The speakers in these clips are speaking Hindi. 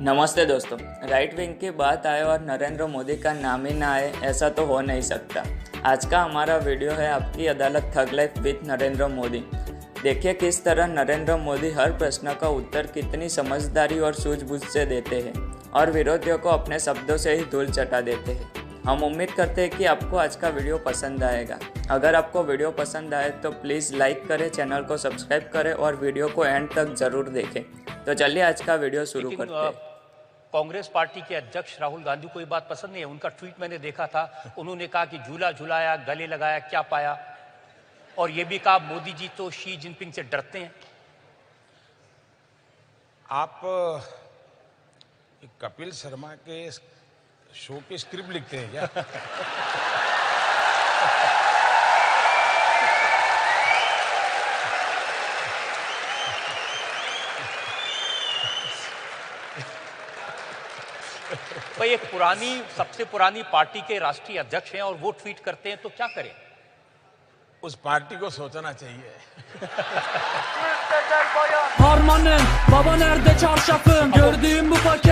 नमस्ते दोस्तों। राइट विंग की बात आए और नरेंद्र मोदी का नाम ही ना आए, ऐसा तो हो नहीं सकता। आज का हमारा वीडियो है आपकी अदालत थग लाइफ विद नरेंद्र मोदी। देखिए किस तरह नरेंद्र मोदी हर प्रश्न का उत्तर कितनी समझदारी और सूझबूझ से देते हैं और विरोधियों को अपने शब्दों से ही धूल चटा देते हैं। हम उम्मीद करते हैं कि आपको आज का वीडियो पसंद आएगा। अगर आपको वीडियो पसंद आए तो प्लीज़ लाइक करें, चैनल को सब्सक्राइब करें और वीडियो को एंड तक ज़रूर देखें। तो चलिए आज का वीडियो शुरू करते हैं। कांग्रेस पार्टी के अध्यक्ष राहुल गांधी को ये बात पसंद नहीं है। उनका ट्वीट मैंने देखा था, उन्होंने कहा कि झूला झुलाया, गले लगाया, क्या पाया, और ये भी कहा मोदी जी तो शी जिनपिंग से डरते हैं। आप कपिल शर्मा के शो की स्क्रिप्ट लिखते हैं क्या? भाई एक सबसे पुरानी पार्टी के राष्ट्रीय अध्यक्ष हैं और वो ट्वीट करते हैं तो क्या करें? उस पार्टी को सोचना चाहिए।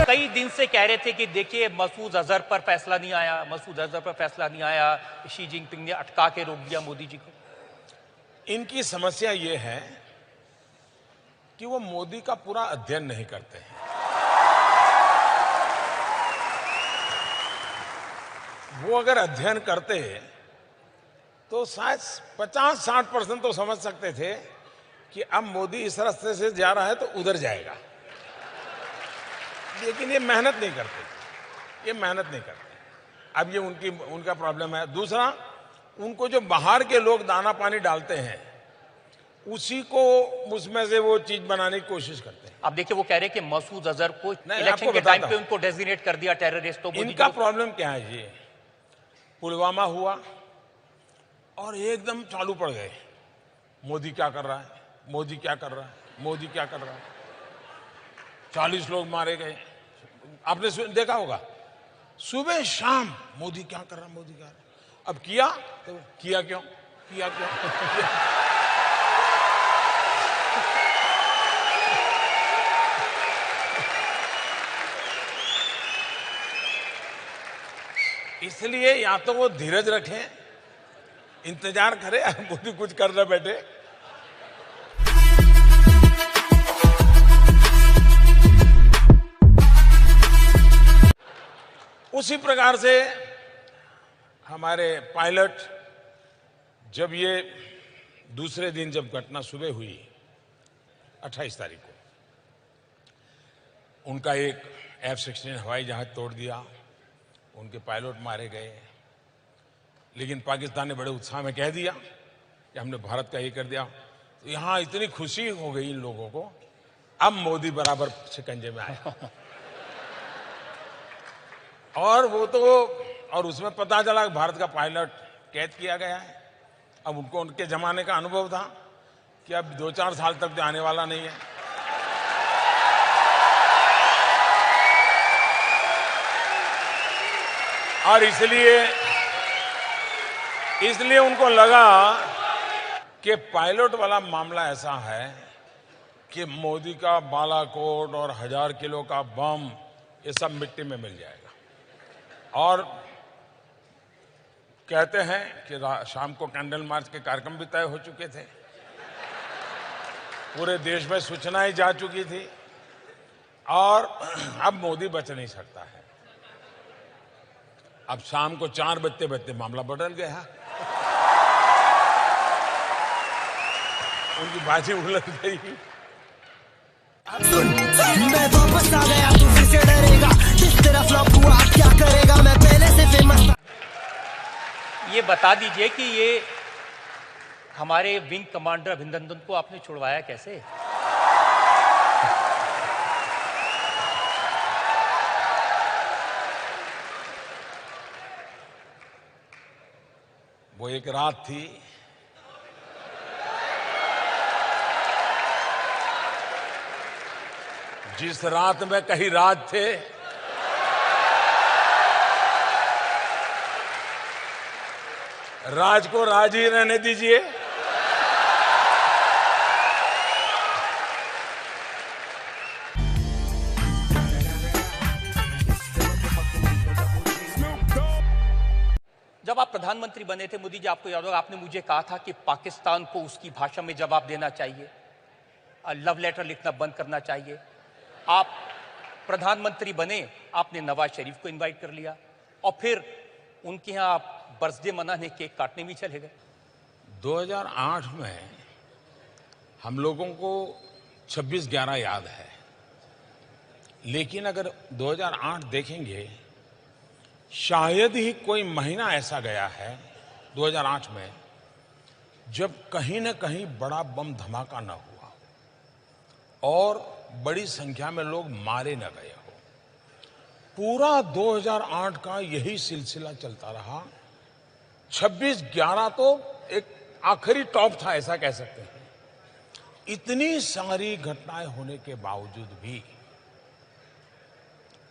कई दिन से कह रहे थे कि देखिए मसूद अजहर पर फैसला नहीं आया, मसूद अजहर पर फैसला नहीं आया, शी जिनपिंग ने अटका के रोक दिया मोदी जी को। इनकी समस्या ये है कि वो मोदी का पूरा अध्ययन नहीं करते हैं। वो अगर अध्ययन करते तो शायद 50-60% तो समझ सकते थे कि अब मोदी इस रास्ते से जा रहा है तो उधर जाएगा, लेकिन ये मेहनत नहीं करते। अब ये उनका प्रॉब्लम है। दूसरा, उनको जो बाहर के लोग दाना पानी डालते हैं उसी को उसमें से वो चीज बनाने की कोशिश करते हैं। अब देखिए वो कह रहे हैं कि मसूद अजहर को इलेक्शन के टाइम पे उनको डेजिग्नेट कर दिया टेररिस्ट। तो इनका प्रॉब्लम क्या है? ये पुलवामा हुआ और एकदम चालू पड़ गए, मोदी क्या कर रहा है, मोदी क्या कर रहा है, मोदी क्या कर रहा है। 40 लोग मारे गए, आपने देखा होगा। सुबह शाम मोदी क्या कर रहा है, मोदी क्या कर रहा है। अब किया तो किया क्यों? इसलिए या तो वो धीरज रखें, इंतजार करें, मोदी कुछ कर न बैठे। उसी प्रकार से हमारे पायलट, जब ये दूसरे दिन जब घटना सुबह हुई 28 तारीख को, उनका एक F-16 हवाई जहाज तोड़ दिया, उनके पायलट मारे गए, लेकिन पाकिस्तान ने बड़े उत्साह में कह दिया कि हमने भारत का ये कर दिया। तो यहां इतनी खुशी हो गई इन लोगों को, अब मोदी बराबर शिकंजे में आया। और उसमें पता चला कि भारत का पायलट कैद किया गया है। अब उनको उनके जमाने का अनुभव था कि अब 2-4 साल तक तो आने वाला नहीं है। और इसलिए उनको लगा कि पायलट वाला मामला ऐसा है कि मोदी का बालाकोट और 1000 किलो का बम ये सब मिट्टी में मिल जाएगा। और कहते हैं कि शाम को कैंडल मार्च के कार्यक्रम भी तय हो चुके थे, पूरे देश में सूचनाएं जा चुकी थी, और अब मोदी बच नहीं सकता है। अब शाम को 4 बजते मामला बदल गया, उनकी बाजी उलट गई। मैं वापस आ गया, तू फिर से डरेगा, किस तरह फ्लॉप हुआ क्या करेगा, मैं पहले से फेमस। ये बता दीजिए कि ये हमारे विंग कमांडर अभिनंदन को आपने छुड़वाया कैसे? वो एक रात थी, जिस रात में कहीं राज थे, राज को राज ही रहने दीजिए। जब आप प्रधानमंत्री बने थे मोदी जी, आपको याद होगा, आपने मुझे कहा था कि पाकिस्तान को उसकी भाषा में जवाब देना चाहिए, लव लेटर लिखना बंद करना चाहिए। आप प्रधानमंत्री बने, आपने नवाज शरीफ को इनवाइट कर लिया और फिर उनके यहाँ आप बर्थडे मनाने, केक काटने भी चले गए। 2008 में हम लोगों को 26/11 याद है, लेकिन अगर 2008 देखेंगे, शायद ही कोई महीना ऐसा गया है 2008 में जब कहीं न कहीं बड़ा बम धमाका न हुआ और बड़ी संख्या में लोग मारे न गए हो। पूरा 2008 का यही सिलसिला चलता रहा। 26/11 तो एक आखिरी टॉप था, ऐसा कह सकते हैं। इतनी सारी घटनाएं होने के बावजूद भी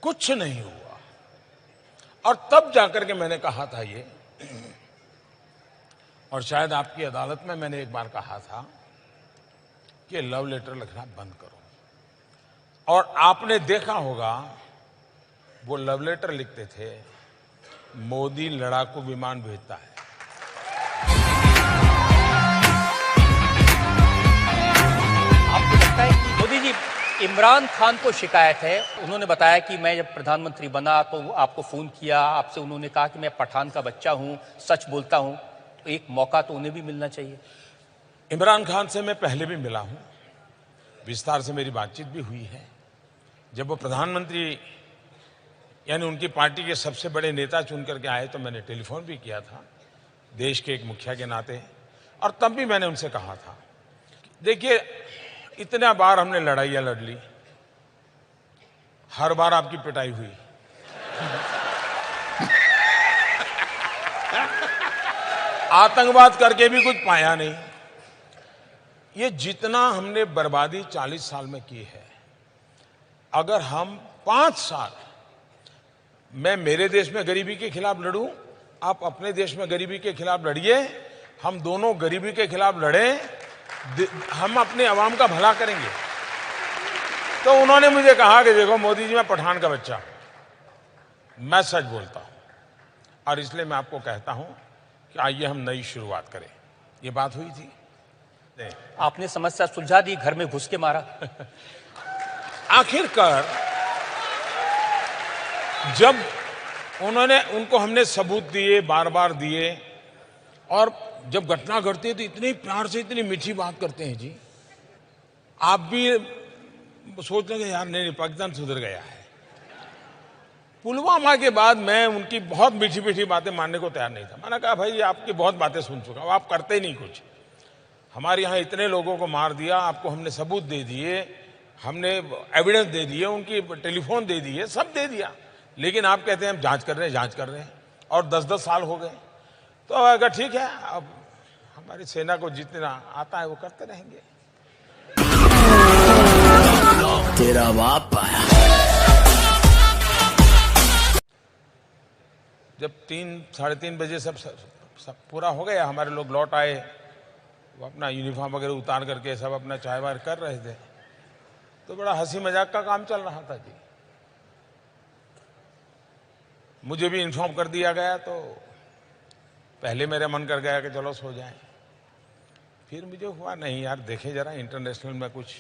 कुछ नहीं हुआ। और तब जाकर के मैंने कहा था ये, और शायद आपकी अदालत में मैंने एक बार कहा था कि लव लेटर लिखना बंद करो। और आपने देखा होगा वो लव लेटर लिखते थे, मोदी लड़ाकू विमान भेजता है। आपको लगता है कि मोदी जी, इमरान खान को शिकायत है, उन्होंने बताया कि मैं जब प्रधानमंत्री बना तो आपको फोन किया, आपसे उन्होंने कहा कि मैं पठान का बच्चा हूं, सच बोलता हूं, तो एक मौका तो उन्हें भी मिलना चाहिए। इमरान खान से मैं पहले भी मिला हूं, विस्तार से मेरी बातचीत भी हुई है। जब वो प्रधानमंत्री यानी उनकी पार्टी के सबसे बड़े नेता चुन करके आए तो मैंने टेलीफोन भी किया था, देश के एक मुखिया के नाते। और तब भी मैंने उनसे कहा था, देखिए इतना बार हमने लड़ाइयां लड़ ली, हर बार आपकी पिटाई हुई। आतंकवाद करके भी कुछ पाया नहीं। ये जितना हमने बर्बादी 40 साल में की है, अगर हम 5 साल, मैं मेरे देश में गरीबी के खिलाफ लड़ूं, आप अपने देश में गरीबी के खिलाफ लड़िए, हम दोनों गरीबी के खिलाफ लड़ें, हम अपने अवाम का भला करेंगे। तो उन्होंने मुझे कहा कि देखो मोदी जी, मैं पठान का बच्चा हूं, मैं सच बोलता हूं, और इसलिए मैं आपको कहता हूं कि आइए हम नई शुरुआत करें। ये बात हुई थी। आपने समस्या सुलझा दी, घर में घुस के मारा। आखिरकार जब उनको हमने सबूत दिए, बार बार दिए, और जब घटना घटती है तो इतने प्यार से, इतनी मीठी बात करते हैं जी, आप भी सोच लेंगे यार नहीं, पाकिस्तान सुधर गया है। पुलवामा के बाद मैं उनकी बहुत मीठी मीठी बातें मानने को तैयार नहीं था। मैंने कहा भाई आपकी बहुत बातें सुन चुका हूं, आप करते ही नहीं कुछ। हमारे यहाँ इतने लोगों को मार दिया, आपको हमने सबूत दे दिए, हमने एविडेंस दे दिए, उनकी टेलीफोन दे दिए, सब दे दिया, लेकिन आप कहते हैं हम जांच कर रहे हैं, और 10-10 साल हो गए। तो अगर ठीक है, अब हमारी सेना को जितना आता है वो करते रहेंगे। तेरा बाप आया। जब 3-3:30 बजे सब पूरा हो गया, हमारे लोग लौट आए, वो अपना यूनिफॉर्म वगैरह उतार करके सब अपना चाय वाय कर रहे थे, तो बड़ा हंसी मजाक का काम चल रहा था जी। मुझे भी इन्फॉर्म कर दिया गया, तो पहले मेरा मन कर गया कि चलो सो जाएं। फिर मुझे हुआ नहीं यार, देखें जरा इंटरनेशनल में कुछ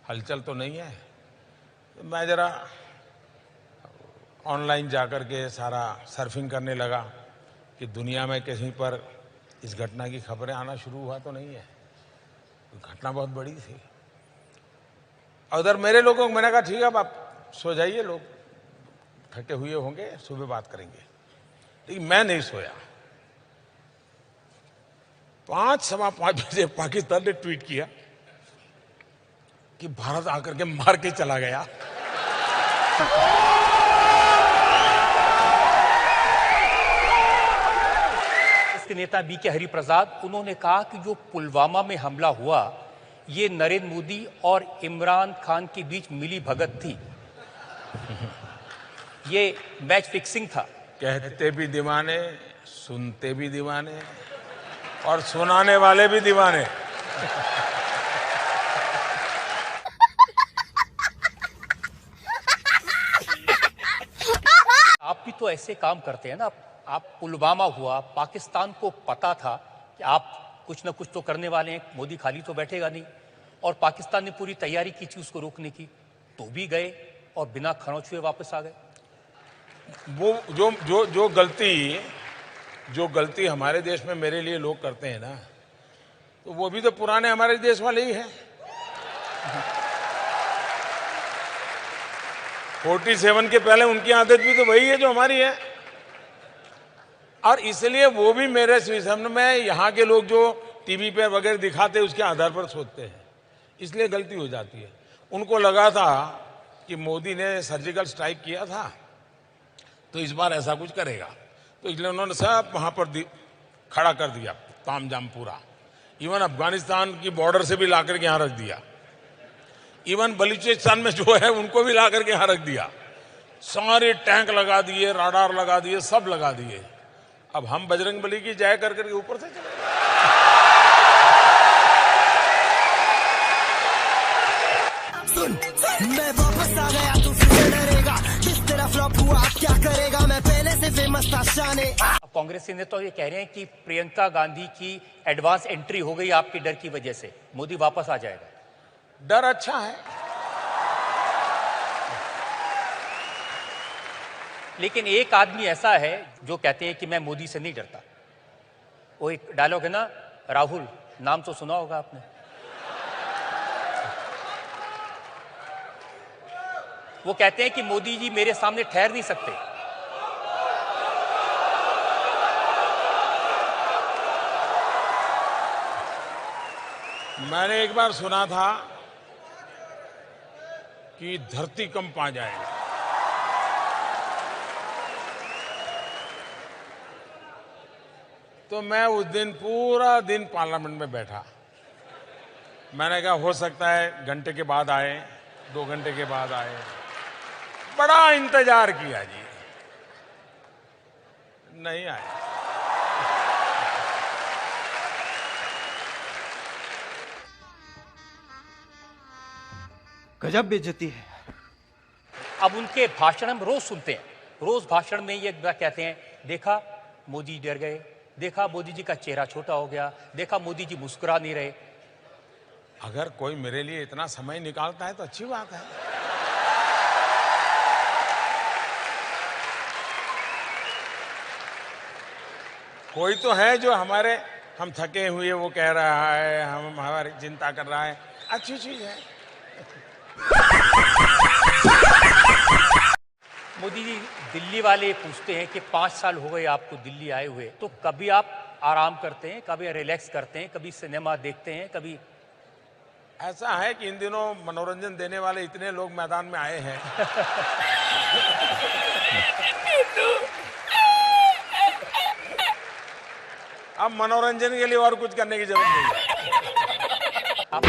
हलचल तो नहीं है। तो मैं जरा ऑनलाइन जाकर के सारा सर्फिंग करने लगा कि दुनिया में कहीं पर इस घटना की खबरें आना शुरू हुआ तो नहीं है। घटना बहुत बड़ी थी। उधर मेरे लोगों को मैंने कहा ठीक है, अब आप सो जाइए, लोग थके हुए होंगे, सुबह बात करेंगे। लेकिन मैं नहीं सोया। 5-5:15 बजे पाकिस्तान ने ट्वीट किया कि भारत आकर के मार के चला गया। इसके नेता बी के हरिप्रसाद, उन्होंने कहा कि जो पुलवामा में हमला हुआ, ये नरेंद्र मोदी और इमरान खान के बीच मिली भगत थी, ये मैच फिक्सिंग था। कहते भी दीवाने, सुनते भी दीवाने, और सुनाने वाले भी दीवाने। आप आप भी तो ऐसे काम करते हैं ना। आप पुलवामा हुआ, पाकिस्तान को पता था कि आप कुछ ना कुछ तो करने वाले हैं, मोदी खाली तो बैठेगा नहीं, और पाकिस्तान ने पूरी तैयारी की थी उसको रोकने की, तो भी गए और बिना खरोंच हुए वापस आ गए। वो जो गलती हमारे देश में मेरे लिए लोग करते हैं ना, तो वो भी तो पुराने हमारे देश वाले ही हैं। 47 के पहले उनकी आदत भी तो वही है जो हमारी है, और इसलिए वो भी मेरे सामने में यहाँ के लोग जो टीवी पे वगैरह दिखाते हैं उसके आधार पर सोचते हैं, इसलिए गलती हो जाती है। उनको लगा था कि मोदी ने सर्जिकल स्ट्राइक किया था तो इस बार ऐसा कुछ करेगा, तो इसलिए उन्होंने सब वहां पर खड़ा कर दिया, तामझाम पूरा। इवन अफगानिस्तान की बॉर्डर से भी ला करके यहाँ रख दिया, इवन बलूचिस्तान में जो है उनको भी ला करके यहाँ रख दिया, सारे टैंक लगा दिए, राडार लगा दिए, सब लगा दिए। अब हम बजरंग बली की जय कर करके ऊपर से चले। सुन, मैं वापस आ गया, तू फिर से डरेगा, जिस तरह फ्लॉप हुआ अब क्या करेगा, मैं पहले से फेमस था शाने। कांग्रेस ने तो ये कह रहे हैं कि प्रियंका गांधी की एडवांस एंट्री हो गई आपके डर की वजह से, मोदी वापस आ जाएगा। डर अच्छा है, लेकिन एक आदमी ऐसा है जो कहते हैं कि मैं मोदी से नहीं डरता। वो एक डायलॉग है ना, राहुल, नाम तो सुना होगा आपने। वो कहते हैं कि मोदी जी मेरे सामने ठहर नहीं सकते। मैंने एक बार सुना था कि धरती कंप आ जाएगा, तो मैं उस दिन पूरा दिन पार्लियामेंट में बैठा। मैंने कहा हो सकता है घंटे के बाद आए, 2 घंटे के बाद आए, बड़ा इंतजार किया जी, नहीं आए। गजब बेइज्जती है। अब उनके भाषण हम रोज सुनते हैं, रोज भाषण में ये कहते हैं, देखा मोदी डर गए, देखा मोदी जी का चेहरा छोटा हो गया, देखा मोदी जी मुस्कुरा नहीं रहे। अगर कोई मेरे लिए इतना समय निकालता है तो अच्छी बात है। कोई तो है जो हम थके हुए वो कह रहा है, हम हमारी चिंता कर रहा है, अच्छी चीज है। मोदी जी, दिल्ली वाले पूछते हैं कि 5 साल हो गए आपको दिल्ली आए हुए, तो कभी आप आराम करते हैं, कभी रिलैक्स करते हैं, कभी सिनेमा देखते हैं, कभी? ऐसा है कि इन दिनों मनोरंजन देने वाले इतने लोग मैदान में आए हैं अब मनोरंजन के लिए और कुछ करने की जरूरत नहीं है। आप